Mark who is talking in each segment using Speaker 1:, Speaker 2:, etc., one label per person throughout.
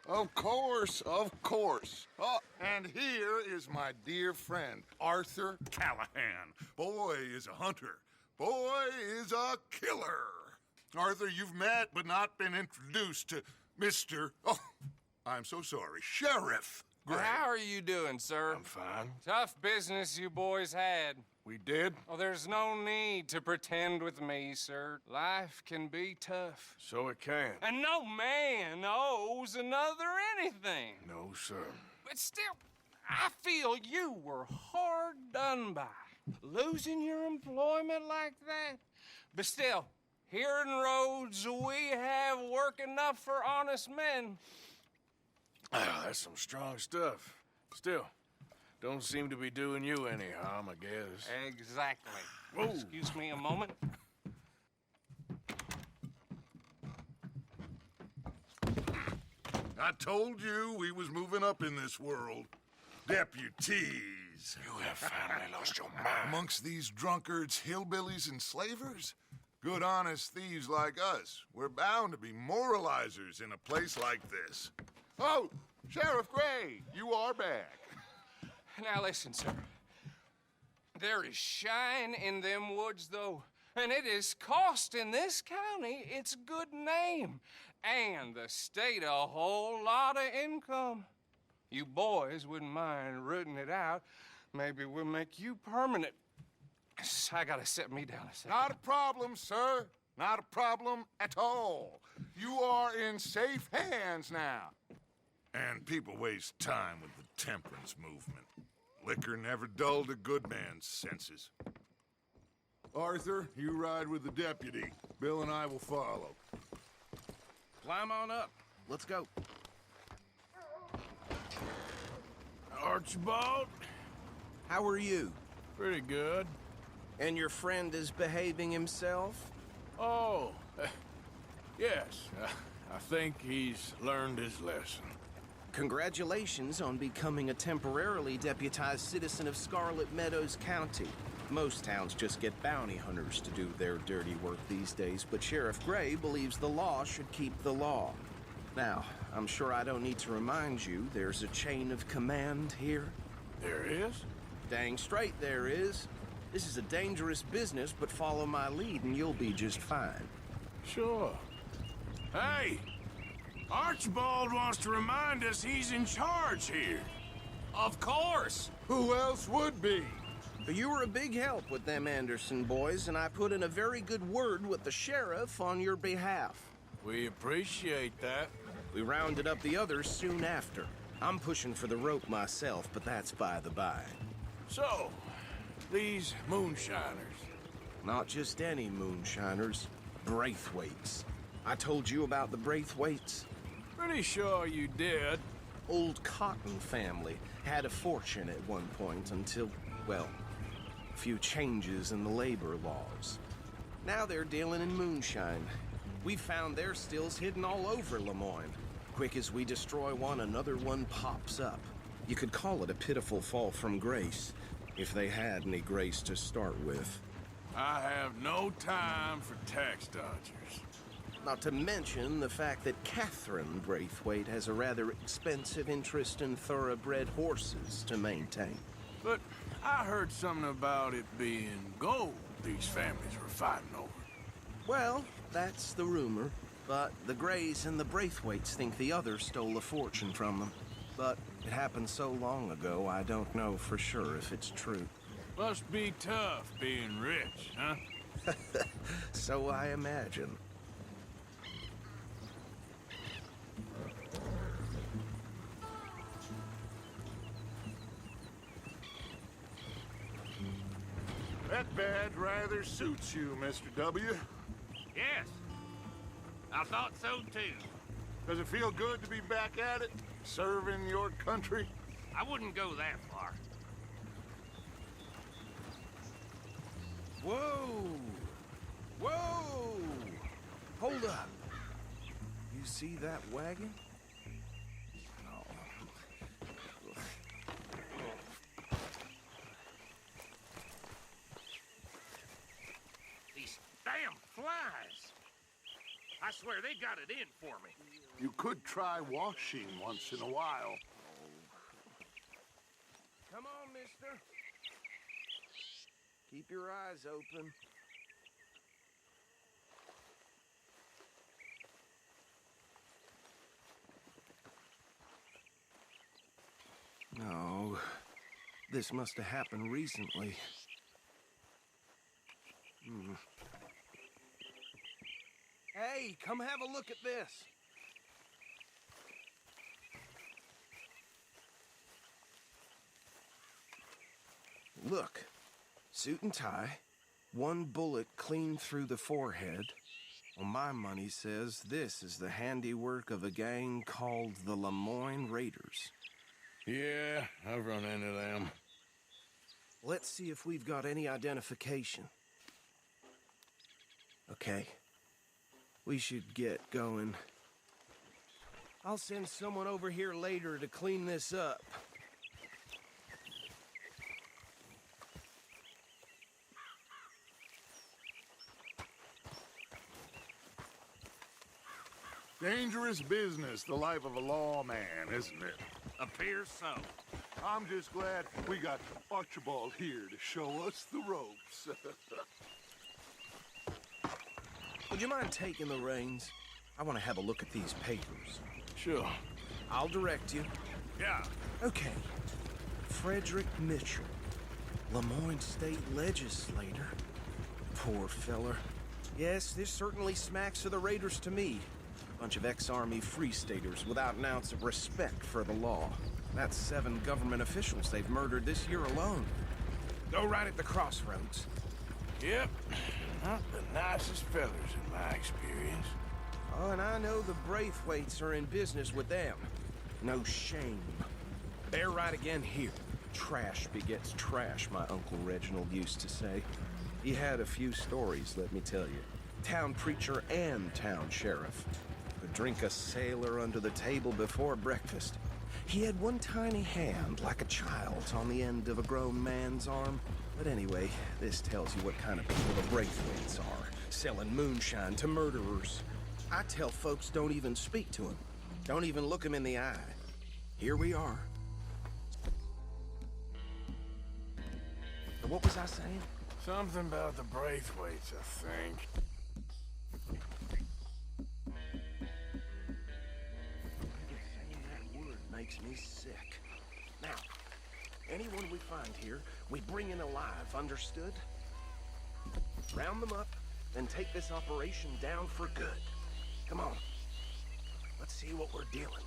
Speaker 1: Of course, of course. Oh, and here is my dear friend, Arthur Callahan. Boy is a hunter. Boy is a killer. Arthur, you've met but not been introduced to Mr. Oh, I'm so sorry, Sheriff Gray.
Speaker 2: How are you doing, sir?
Speaker 3: I'm fine.
Speaker 2: Tough business you boys had.
Speaker 3: We did?
Speaker 2: Oh, there's no need to pretend with me, sir. Life can be tough.
Speaker 3: So it can.
Speaker 2: And no man owes another anything.
Speaker 3: No, sir.
Speaker 2: But still, I feel you were hard done by. Losing your employment like that. But still, here in Rhodes, we have work enough for honest men.
Speaker 3: Ah, that's some strong stuff. Still, don't seem to be doing you any harm, I guess.
Speaker 2: Exactly.
Speaker 3: Whoa.
Speaker 2: Excuse me a moment.
Speaker 1: I told you we was moving up in this world. Deputies.
Speaker 3: You have finally lost your mind.
Speaker 1: Amongst these drunkards, hillbillies, and slavers? Good honest thieves like us. We're bound to be moralizers in a place like this. Oh, Sheriff Gray, you are back.
Speaker 2: Now listen, sir. There is shine in them woods, though, and it is costing this county its good name and the state a whole lot of income. You boys wouldn't mind rooting it out. Maybe we'll make you permanent. I gotta set me down a second.
Speaker 1: Not a problem, sir. Not a problem at all. You are in safe hands now. And people waste time with the temperance movement. Liquor never dulled a good man's senses. Arthur, you ride with the deputy. Bill and I will follow.
Speaker 4: Climb on up. Let's go.
Speaker 3: Archibald?
Speaker 4: How are you?
Speaker 3: Pretty good.
Speaker 4: And your friend is behaving himself?
Speaker 3: Oh, yes. I think he's learned his lesson.
Speaker 4: Congratulations on becoming a temporarily deputized citizen of Scarlet Meadows County. Most towns just get bounty hunters to do their dirty work these days, but Sheriff Gray believes the law should keep the law. Now, I'm sure I don't need to remind you there's a chain of command here.
Speaker 3: There is?
Speaker 4: Dang straight there is. This is a dangerous business, but follow my lead and you'll be just fine.
Speaker 3: Sure. Hey! Archibald wants to remind us he's in charge here.
Speaker 2: Of course!
Speaker 1: Who else would be?
Speaker 4: You were a big help with them Anderson boys, and I put in a very good word with the sheriff on your behalf.
Speaker 3: We appreciate that.
Speaker 4: We rounded up the others soon after. I'm pushing for the rope myself, but that's by the by.
Speaker 3: So, these moonshiners.
Speaker 4: Not just any moonshiners, Braithwaites. I told you about the Braithwaites?
Speaker 3: Pretty sure you did.
Speaker 4: Old Cotton family had a fortune at one point until, well, a few changes in the labor laws. Now they're dealing in moonshine. We found their stills hidden all over Lemoyne. Quick as we destroy one, another one pops up. You could call it a pitiful fall from grace, if they had any grace to start with.
Speaker 3: I have no time for tax dodgers.
Speaker 4: Not to mention the fact that Catherine Braithwaite has a rather expensive interest in thoroughbred horses to maintain.
Speaker 3: But I heard something about it being gold these families were fighting over.
Speaker 4: Well, that's the rumor. But the Grays and the Braithwaites think the other stole a fortune from them. But it happened so long ago, I don't know for sure if it's true.
Speaker 3: Must be tough being rich, huh?
Speaker 4: So I imagine.
Speaker 1: That bed rather suits you, Mr. W.
Speaker 5: Yes, I thought so too.
Speaker 1: Does it feel good to be back at it, serving your country?
Speaker 5: I wouldn't go that far.
Speaker 4: Whoa! Whoa! Hold up. You see that wagon?
Speaker 5: These damn flies. I swear they got it in for me.
Speaker 1: You could try washing once in a while.
Speaker 4: Come on, mister. Keep your eyes open. No, this must have happened recently. Hey, come have a look at this. Look, suit and tie, one bullet clean through the forehead. Well, my money says this is the handiwork of a gang called the Lemoyne Raiders.
Speaker 3: Yeah, I've run into them.
Speaker 4: Let's see if we've got any identification. Okay. We should get going. I'll send someone over here later to clean this up.
Speaker 1: Dangerous business, the life of a lawman, isn't it?
Speaker 5: Appears so.
Speaker 1: I'm just glad we got Archibald here to show us the ropes.
Speaker 4: Would you mind taking the reins? I want to have a look at these papers.
Speaker 3: Sure.
Speaker 4: I'll direct you.
Speaker 5: Yeah.
Speaker 4: Okay. Frederick Mitchell, Lemoyne State Legislator. Poor feller. Yes, this certainly smacks of the Raiders to me. Bunch of ex-Army Free Staters without an ounce of respect for the law. That's 7 government officials they've murdered this year alone. Go right at the crossroads.
Speaker 3: Yep. Not the nicest fellas in my experience.
Speaker 4: Oh, and I know the Braithwaites are in business with them. No shame. Bear right again here. Trash begets trash, my Uncle Reginald used to say. He had a few stories, let me tell you. Town preacher and town sheriff. Could drink a sailor under the table before breakfast. He had one tiny hand, like a child's, on the end of a grown man's arm. But anyway, this tells you what kind of people the Braithwaites are. Selling moonshine to murderers. I tell folks don't even speak to him. Don't even look him in the eye. Here we are. What was I saying?
Speaker 3: Something about the Braithwaites, I think.
Speaker 4: Saying that word makes me sick. Now, anyone we find here, we bring in alive, understood? Round them up, then take this operation down for good. Come on. Let's see what we're dealing with.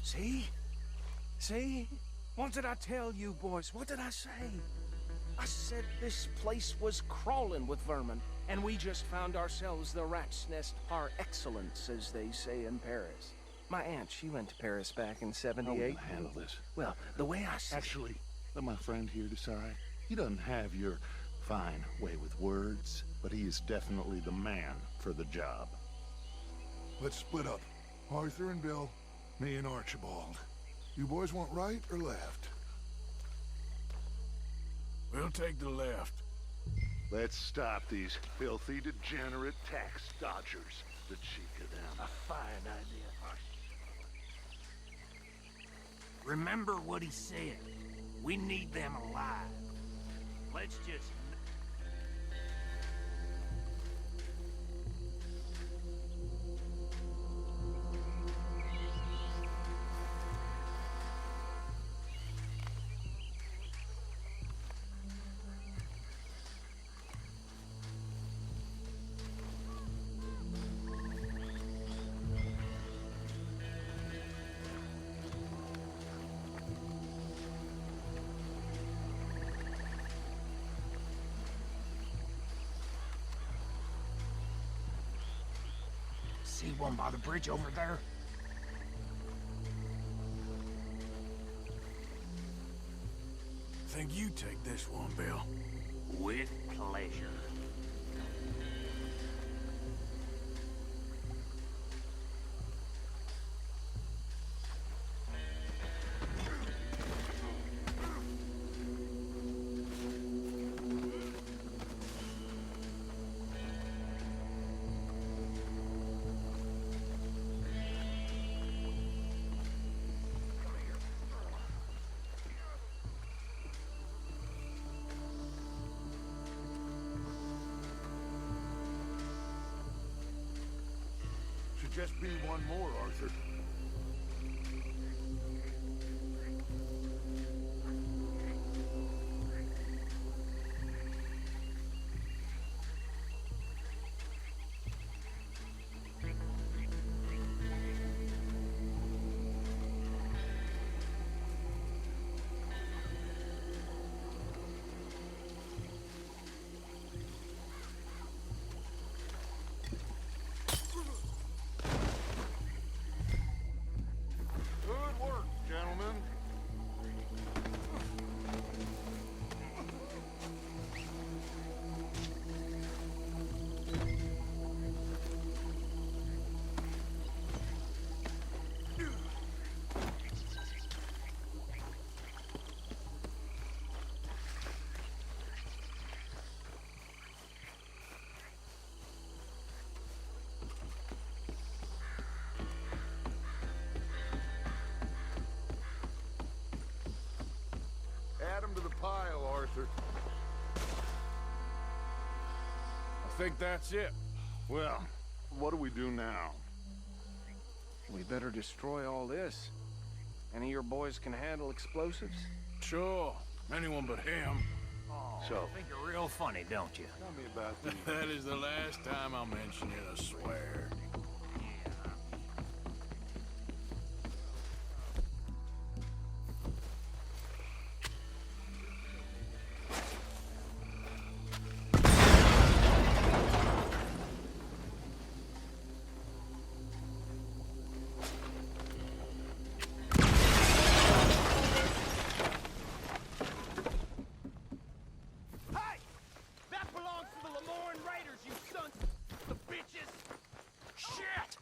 Speaker 4: See? See? What did I tell you, boys? What did I say? I said this place was crawling with vermin, and we just found ourselves the rat's nest par excellence, as they say in Paris. My aunt, she went to Paris back in '78.
Speaker 6: How handle this?
Speaker 4: Well, the way I see
Speaker 6: Actually, let my friend here decide. He doesn't have your fine way with words, but he is definitely the man for the job.
Speaker 1: Let's split up. Arthur and Bill, me and Archibald. You boys want right or left?
Speaker 3: We'll take the left.
Speaker 1: Let's stop these filthy, degenerate tax dodgers. The cheek of them.
Speaker 5: A fine idea. Remember what he said. We need them alive. Let's just...
Speaker 2: See one by the bridge over there?
Speaker 3: Think you take this one, Bill.
Speaker 5: With pleasure.
Speaker 1: just be one more, Arthur. Good work, gentlemen. Add 'em to the pile, Arthur.
Speaker 3: I think that's it.
Speaker 6: Well, what do we do now?
Speaker 4: We better destroy all this. Any of your boys can handle explosives?
Speaker 3: Sure. Anyone but him.
Speaker 5: Oh,
Speaker 6: So-
Speaker 5: you think you're real funny, don't you?
Speaker 6: Tell me about the...
Speaker 3: That is the last time I'll mention it, I swear.
Speaker 5: Hey! That belongs to the Lemoyne Raiders, you sons of bitches! Shit!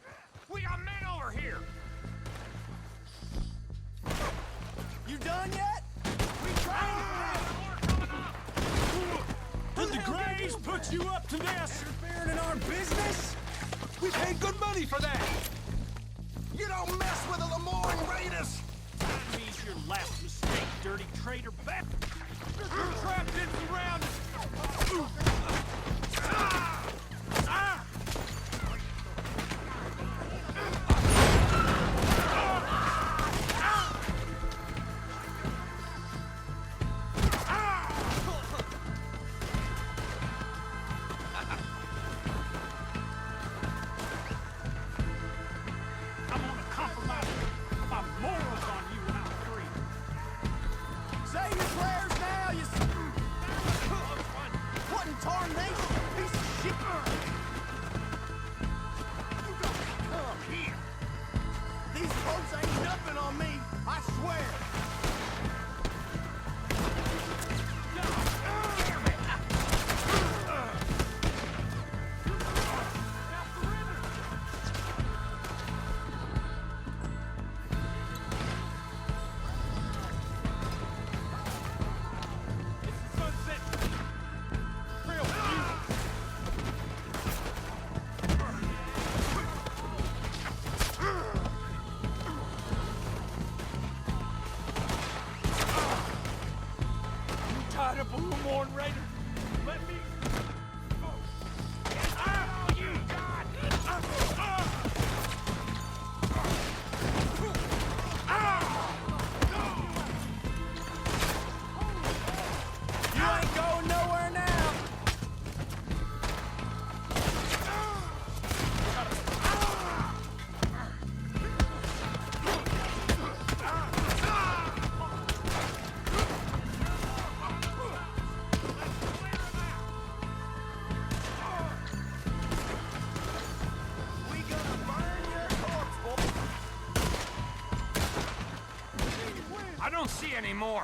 Speaker 5: We got men over here! You done yet? We tried! More coming up! Did the Grays put you up to this? Interfering in our business? We paid good money for that! You don't mess with the Lemoyne Raiders! That means your last mistake, dirty traitor bat! You're trapped and surrounded! I'm gonna compromise my morals on you when I'm free. Say your prayers now, you what in tarnation, piece of shit! You gotta come here. These folks ain't nothing on me, I swear. Damn it. It's the sunset. Trail for you. You tied up a Lemoyne Raider. Let me. Ah, you God! You ain't going nowhere now. We gonna burn your corpse, boy. I don't see any more.